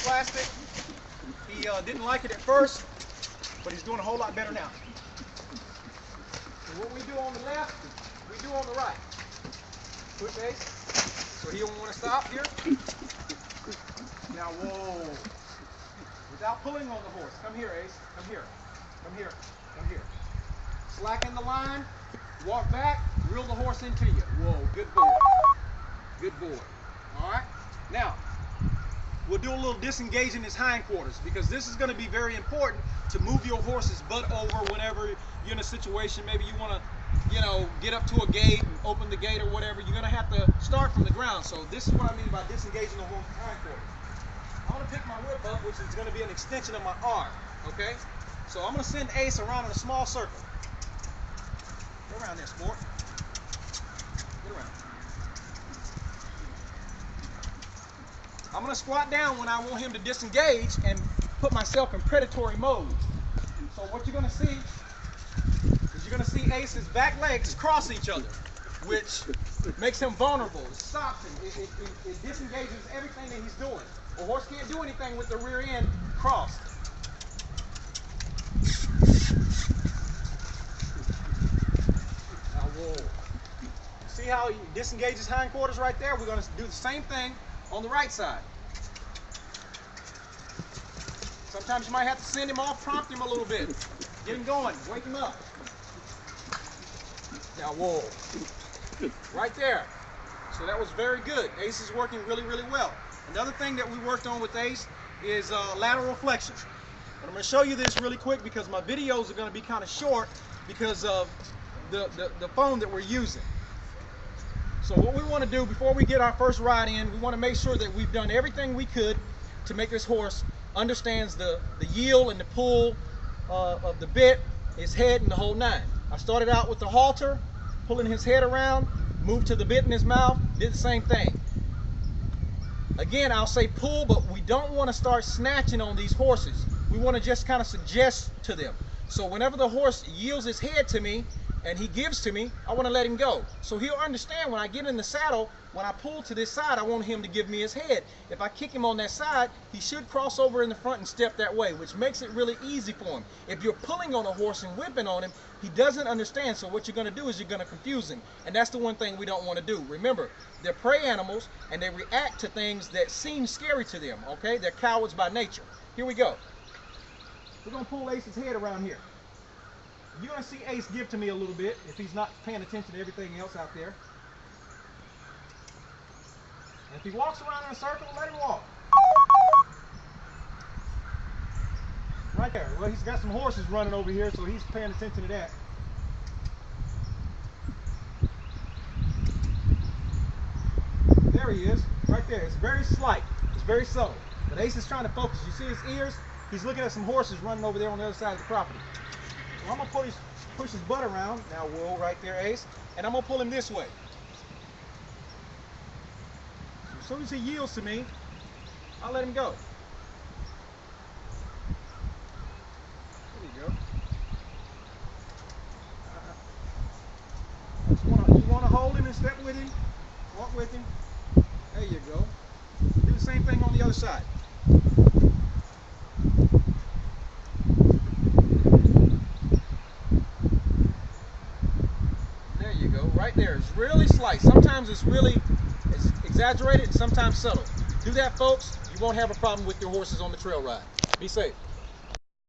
plastic. He didn't like it at first, but he's doing a whole lot better now. So what we do on the left, we do on the right. Push Ace, so he don't want to stop here. Now, whoa. Without pulling on the horse. Come here, Ace. Come here. Come here. Come here. Slacken the line. Walk back. Reel the horse into you. Whoa, good boy. Good boy. All right. Now, we'll do a little disengaging his hindquarters because this is going to be very important to move your horse's butt over whenever you're in a situation. Maybe you want to, get up to a gate and open the gate or whatever. You're going to have to start from the ground. So this is what I mean by disengaging the horse's hindquarters. I'm going to pick my whip up, which is going to be an extension of my arm. Okay? So I'm going to send Ace around in a small circle. Go around there, sport. Get around. I'm going to squat down when I want him to disengage and put myself in predatory mode. So what you're going to see is you're going to see Ace's back legs cross each other, which makes him vulnerable. It stops him. It disengages everything that he's doing. A horse can't do anything with the rear end crossed. Now, whoa. See how he disengages hindquarters right there? We're going to do the same thing on the right side. Sometimes you might have to send him off, prompt him a little bit. Get him going, wake him up. Now, whoa. Right there. So that was very good. Ace is working really, really well. Another thing that we worked on with Ace is lateral flexion. And I'm going to show you this really quick because my videos are going to be kind of short because of the phone that we're using. So what we want to do before we get our first ride in, we want to make sure that we've done everything we could to make this horse understands the yield and the pull of the bit, his head, and the whole nine. I started out with the halter, pulling his head around, moved to the bit in his mouth, did the same thing. Again, I'll say pull, but we don't want to start snatching on these horses. We want to just kind of suggest to them. So whenever the horse yields his head to me and he gives to me, I want to let him go. So he'll understand when I get in the saddle, when I pull to this side, I want him to give me his head. If I kick him on that side, he should cross over in the front and step that way, which makes it really easy for him. If you're pulling on a horse and whipping on him, he doesn't understand. So what you're going to do is you're going to confuse him. And that's the one thing we don't want to do. Remember, they're prey animals and they react to things that seem scary to them, okay? They're cowards by nature. Here we go. We're going to pull Ace's head around here. You're going to see Ace give to me a little bit if he's not paying attention to everything else out there. And if he walks around in a circle, let him walk. Right there. Well, he's got some horses running over here, so he's paying attention to that. There he is, right there. It's very slight. It's very subtle. But Ace is trying to focus. You see his ears? He's looking at some horses running over there on the other side of the property. So I'm going to push his butt around. Now, whoa, right there, Ace. And I'm going to pull him this way. As soon as he yields to me, I'll let him go. There you go. You want to hold him and step with him, walk with him. There you go. Do the same thing on the other side. There you go. Right there. It's really slight. Sometimes it's exaggerated and sometimes subtle. Do that, folks. You won't have a problem with your horses on the trail ride. Be safe.